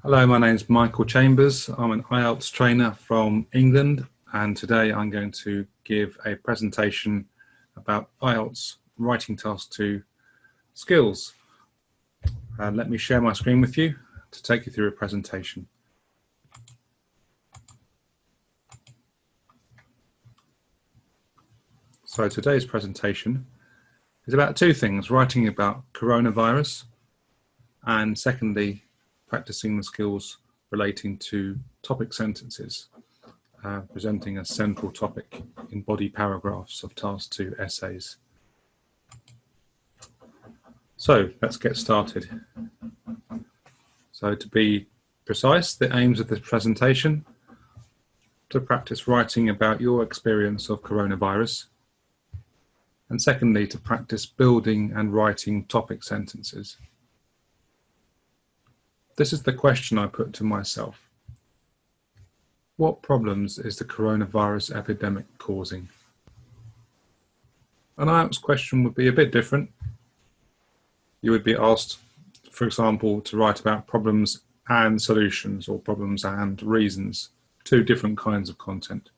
Hello, my name is Michael Chambers. I'm an IELTS trainer from England, and today I'm going to give a presentation about IELTS Writing Task 2 skills. Let me share my screen with you to take you through a presentation. So today's presentation is about two things: writing about coronavirus, and secondly, practicing the skills relating to topic sentences, presenting a central topic in body paragraphs of Task 2 essays. So let's get started. So to be precise, the aims of this presentation: to practice writing about your experience of coronavirus, and secondly, to practice building and writing topic sentences. This is the question I put to myself. What problems is the coronavirus epidemic causing? An IELTS question would be a bit different. You would be asked, for example, to write about problems and solutions, or problems and reasons, two different kinds of content.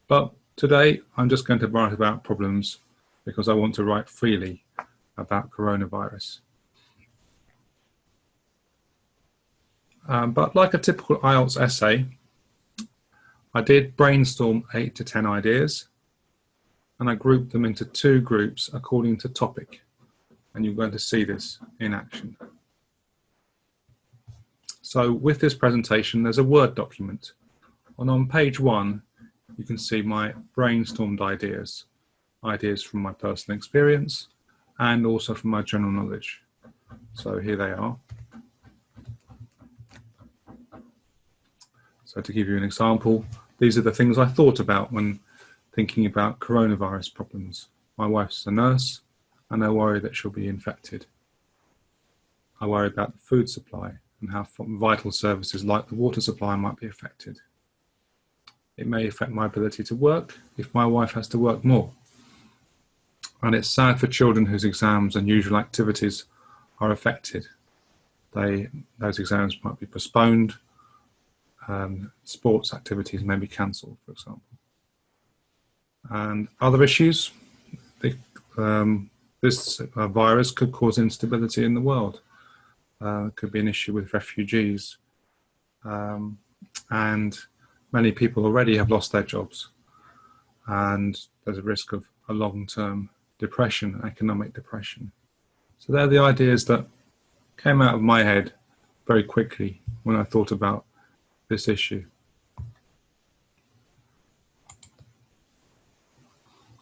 But today I'm just going to write about problems because I want to write freely about coronavirus. But like a typical IELTS essay, I did brainstorm 8 to 10 ideas, and I grouped them into two groups according to topic, and you're going to see this in action. So with this presentation, there's a Word document, and on page 1 you can see my brainstormed ideas from my personal experience and also from my general knowledge. So here they are. So to give you an example, these are the things I thought about when thinking about coronavirus problems. My wife's a nurse, and I worry that she'll be infected. I worry about the food supply and how vital services like the water supply might be affected. It may affect my ability to work if my wife has to work more. And it's sad for children whose exams and usual activities are affected. Those exams might be postponed. Sports activities may be cancelled, for example. And other issues, this virus could cause instability in the world. It could be an issue with refugees. And many people already have lost their jobs. And there's a risk of a long-term depression, economic depression. So they're the ideas that came out of my head very quickly when I thought about this issue.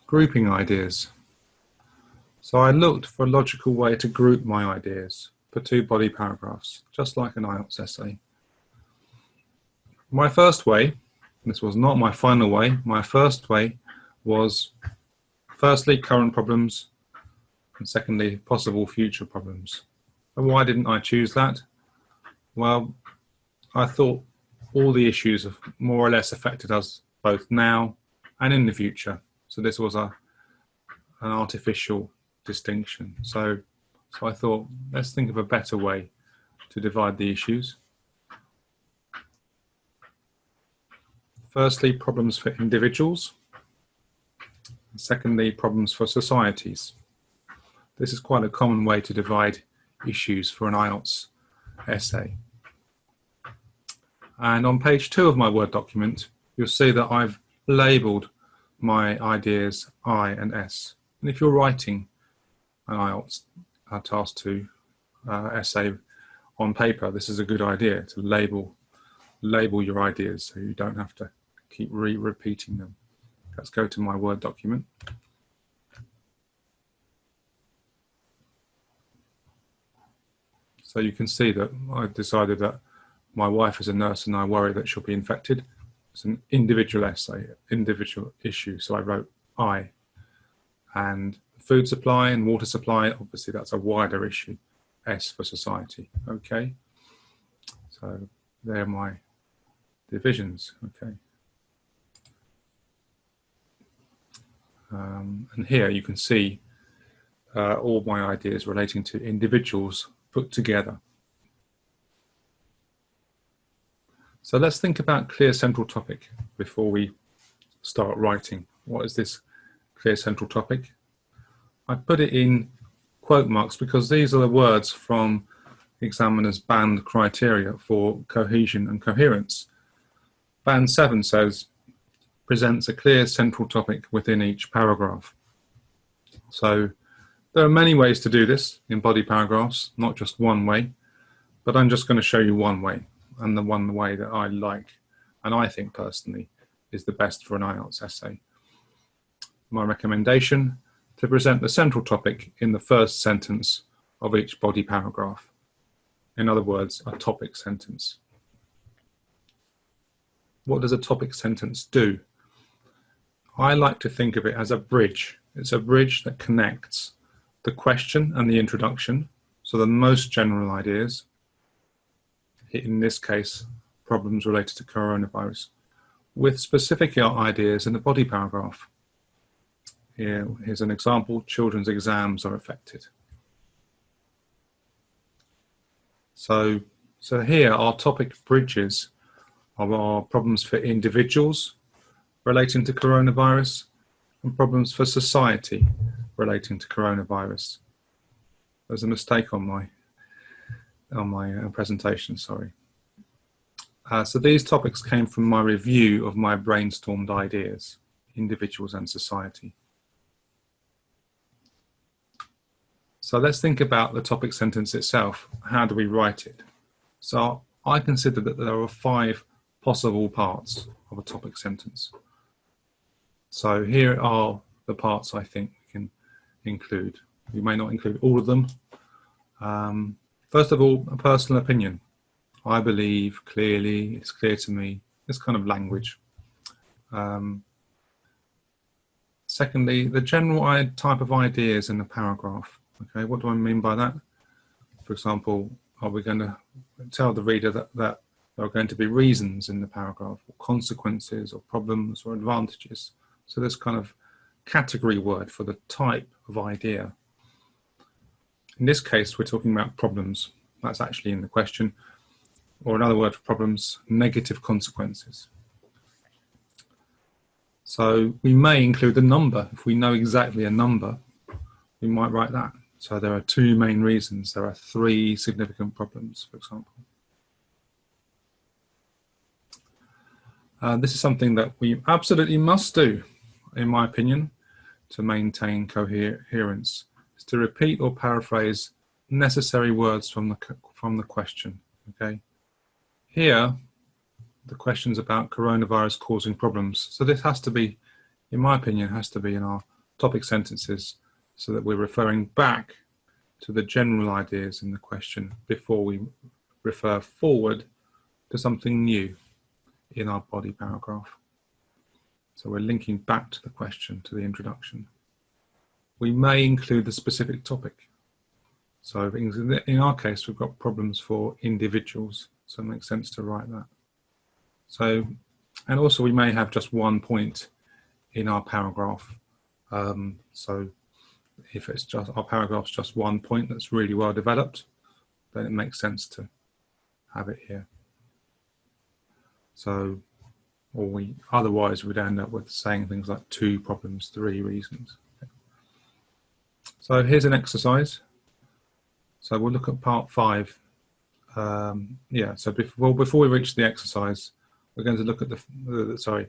Grouping ideas. So I looked for a logical way to group my ideas for two body paragraphs, just like an IELTS essay. My first way, this was not my final way, my first way was firstly current problems, and secondly possible future problems. And why didn't I choose that? Well, I thought all the issues have more or less affected us both now and in the future. So this was an artificial distinction. So I thought, let's think of a better way to divide the issues. Firstly, problems for individuals. Secondly, problems for societies. This is quite a common way to divide issues for an IELTS essay. And on page 2 of my Word document, you'll see that I've labelled my ideas I and S. And if you're writing an IELTS Task 2 essay on paper, this is a good idea to label your ideas so you don't have to keep repeating them. Let's go to my Word document. So you can see that I've decided that my wife is a nurse and I worry that she'll be infected. It's an individual essay, individual issue. So I wrote I. And food supply and water supply, obviously that's a wider issue. S for society, okay? So they're my divisions, okay? And here you can see all my ideas relating to individuals put together. So let's think about clear central topic before we start writing. What is this clear central topic? I put it in quote marks because these are the words from examiners' band criteria for cohesion and coherence. Band 7 says, presents a clear central topic within each paragraph. So there are many ways to do this in body paragraphs, not just one way, but I'm just going to show you one way, and the one way that I like, and I think personally, is the best for an IELTS essay. My recommendation, to present the central topic in the first sentence of each body paragraph. In other words, a topic sentence. What does a topic sentence do? I like to think of it as a bridge. It's a bridge that connects the question and the introduction, so the most general ideas, in this case, problems related to coronavirus, with specific ideas in the body paragraph. Here's an example: children's exams are affected. So here our topic bridges are problems for individuals relating to coronavirus and problems for society relating to coronavirus. There's a mistake on my presentation, sorry. So these topics came from my review of my brainstormed ideas, individuals and society. So let's think about the topic sentence itself. How do we write it? So I consider that there are 5 possible parts of a topic sentence. So here are the parts I think we can include. We may not include all of them. First of all, a personal opinion. I believe clearly, it's clear to me, this kind of language. Secondly, the general type of ideas in the paragraph. Okay, what do I mean by that? For example, are we going to tell the reader that there are going to be reasons in the paragraph, or consequences, or problems, or advantages? So this kind of category word for the type of idea. In this case, we're talking about problems. That's actually in the question. Or another word for problems, negative consequences. So we may include the number. If we know exactly a number, we might write that. So there are 2 main reasons. There are 3 significant problems, for example. This is something that we absolutely must do, in my opinion, to maintain coherence, is to repeat or paraphrase necessary words from the question. Okay. Here, the question's about coronavirus causing problems. So this has to be, in my opinion, has to be in our topic sentences, so that we're referring back to the general ideas in the question before we refer forward to something new in our body paragraph. So we're linking back to the question, to the introduction. We may include the specific topic. So in our case, we've got problems for individuals, so it makes sense to write that. So, and also we may have just one point in our paragraph. So if it's just our paragraph's just one point that's really well developed, then it makes sense to have it here. So, otherwise we'd end up with saying things like 2 problems, 3 reasons. So here's an exercise. So we'll look at part 5. So before we reach the exercise, we're going to look at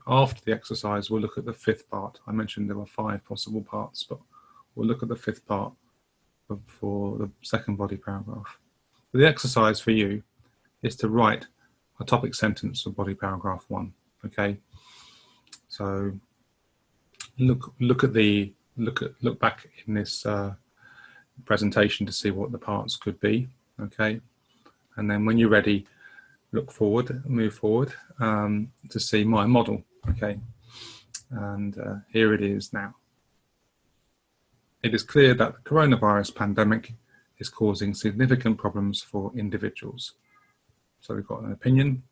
after the exercise, we'll look at the 5th part. I mentioned there were 5 possible parts, but we'll look at the 5th part for the second body paragraph. The exercise for you is to write a topic sentence for body paragraph 1. Okay. So look back in this presentation to see what the parts could be. Okay. And then when you're ready, move forward to see my model. Okay. And here it is now. It is clear that the coronavirus pandemic is causing significant problems for individuals. So we've got an opinion.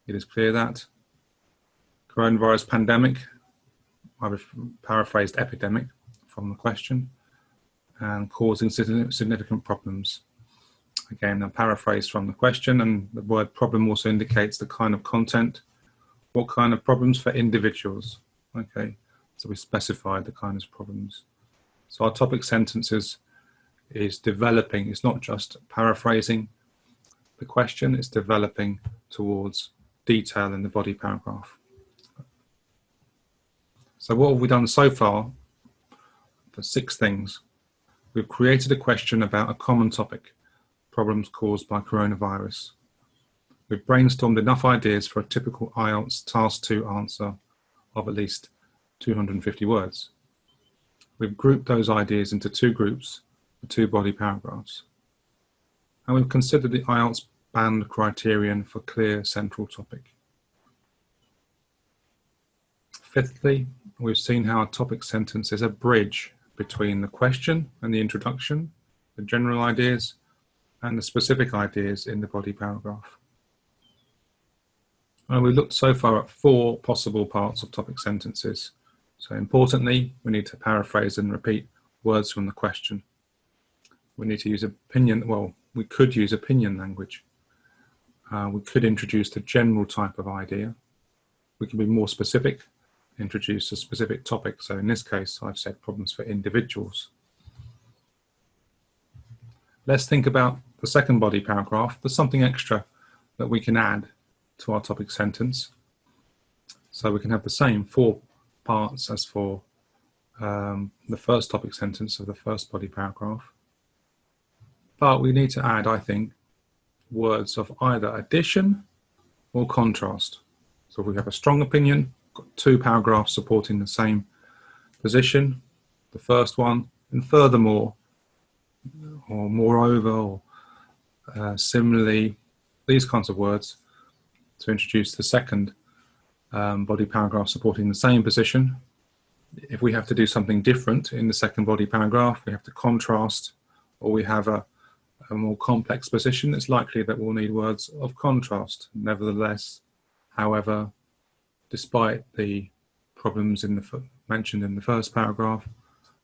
It is clear that coronavirus pandemic, I've paraphrased epidemic from the question, and causing significant problems Again, a paraphrase from the question, and the word problem also indicates the kind of content. What kind of problems for individuals? Okay, so we specified the kinds of problems. So our topic sentences is developing. It's not just paraphrasing the question, it's developing towards detail in the body paragraph. So what have we done so far? For 6 things. We've created a question about a common topic, problems caused by coronavirus. We've brainstormed enough ideas for a typical IELTS Task 2 answer of at least 250 words. We've grouped those ideas into 2 groups for 2 body paragraphs. And we've considered the IELTS band criterion for clear central topic. Fifthly, we've seen how a topic sentence is a bridge between the question and the introduction, the general ideas, and the specific ideas in the body paragraph. And we looked so far at 4 possible parts of topic sentences. So importantly, we need to paraphrase and repeat words from the question. We need to use opinion, well, we could use opinion language. We could introduce the general type of idea. We can be more specific, introduce a specific topic. So in this case, I've said problems for individuals. Let's think about the second body paragraph. There's something extra that we can add to our topic sentence. So we can have the same 4 parts as for the first topic sentence of the first body paragraph. But we need to add, I think, words of either addition or contrast. So if we have a strong opinion, got 2 paragraphs supporting the same position, the first one, and furthermore, or moreover, or similarly, these kinds of words to introduce the second body paragraph supporting the same position. If we have to do something different in the second body paragraph, we have to contrast, or we have a more complex position, it's likely that we'll need words of contrast. Nevertheless, however, despite the problems mentioned in the first paragraph,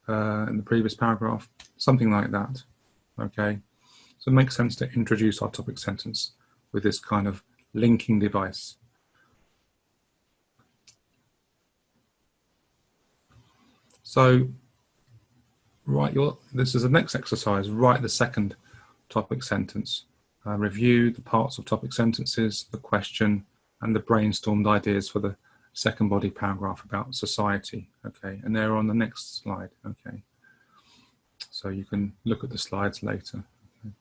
in the previous paragraph, something like that. Okay, so it makes sense to introduce our topic sentence with this kind of linking device. So, this is the next exercise. Write the second topic sentence. Review the parts of topic sentences, the question, and the brainstormed ideas for the second body paragraph about society. Okay, and they're on the next slide. Okay, so you can look at the slides later. Okay.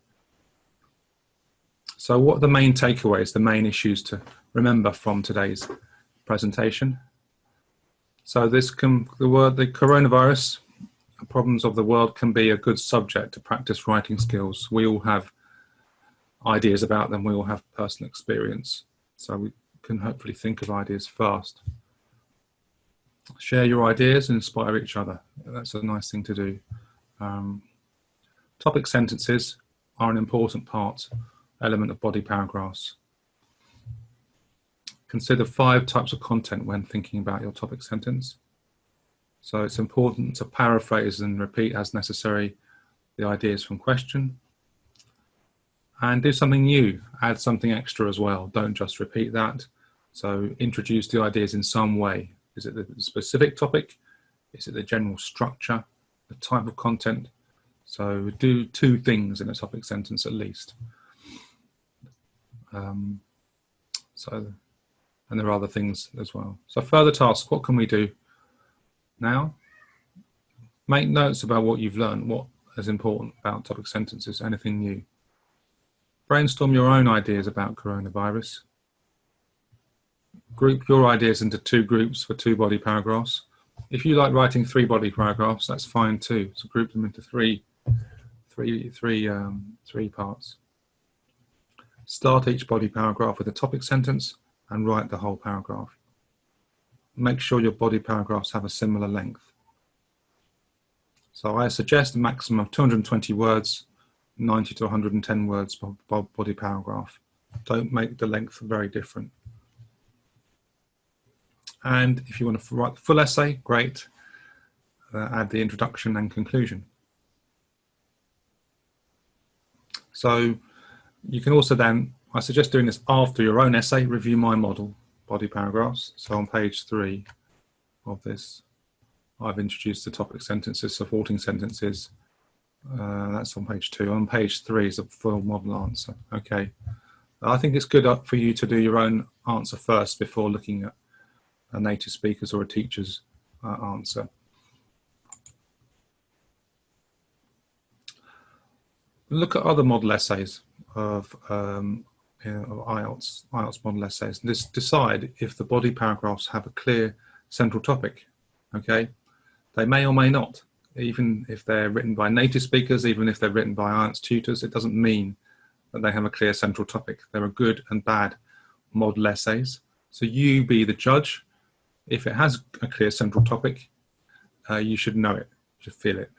So what are the main takeaways, the main issues to remember from today's presentation? So the coronavirus, problems of the world, can be a good subject to practice writing skills. We all have ideas about them, we all have personal experience, so we can hopefully think of ideas fast. Share your ideas and inspire each other. That's a nice thing to do. Topic sentences are an important element of body paragraphs. Consider 5 types of content when thinking about your topic sentence. So it's important to paraphrase and repeat as necessary the ideas from question. And do something new, add something extra as well. Don't just repeat that. So introduce the ideas in some way. Is it the specific topic? Is it the general structure, the type of content? So do 2 things in a topic sentence at least. And there are other things as well. So further tasks, what can we do now? Make notes about what you've learned, what is important about topic sentences, anything new. Brainstorm your own ideas about coronavirus. Group your ideas into 2 groups for 2 body paragraphs. If you like writing 3 body paragraphs, that's fine too. So group them into three parts. Start each body paragraph with a topic sentence and write the whole paragraph. Make sure your body paragraphs have a similar length. So I suggest a maximum of 220 words, 90 to 110 words per body paragraph. Don't make the length very different. And if you want to write the full essay, great. Add the introduction and conclusion. So You can also then, I suggest doing this after your own essay, review my model, body paragraphs. So on page 3 of this, I've introduced the topic sentences, supporting sentences. That's on page 2. On page 3 is a full model answer. Okay. I think it's good for you to do your own answer first before looking at a native speaker's or a teacher's answer. Look at other model essays of IELTS model essays, and just decide if the body paragraphs have a clear central topic. Okay, they may or may not. Even if they're written by native speakers, even if they're written by IELTS tutors, it doesn't mean that they have a clear central topic. There are good and bad model essays. So you be the judge. If it has a clear central topic, you should know it, you should feel it.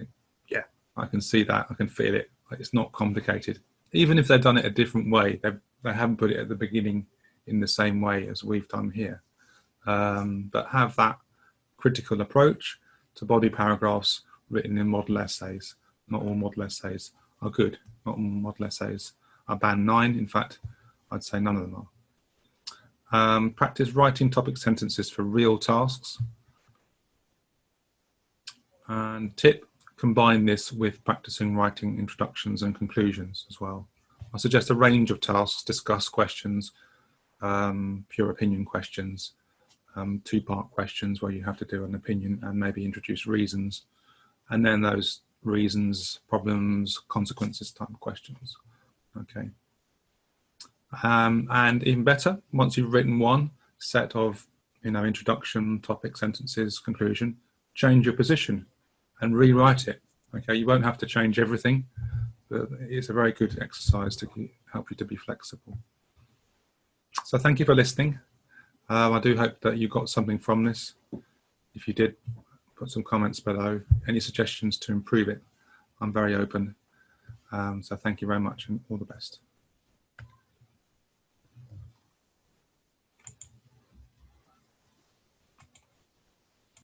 Yeah, I can see that, I can feel it. It's not complicated. Even if they've done it a different way, they haven't put it at the beginning in the same way as we've done here. But have that critical approach to body paragraphs written in model essays. Not all model essays are good. Not all model essays are band 9. In fact, I'd say none of them are. Practice writing topic sentences for real tasks. And tip, combine this with practicing writing introductions and conclusions as well. I suggest a range of tasks, discuss questions, pure opinion questions, two-part questions where you have to do an opinion and maybe introduce reasons, and then those reasons, problems, consequences type of questions. Okay. And even better, once you've written one set of, introduction, topic, sentences, conclusion, change your position and rewrite it. Okay, you won't have to change everything, but it's a very good exercise to help you to be flexible. So thank you for listening. I do hope that you got something from this. If you did, put some comments below. Any suggestions to improve it, I'm very open. So thank you very much and all the best.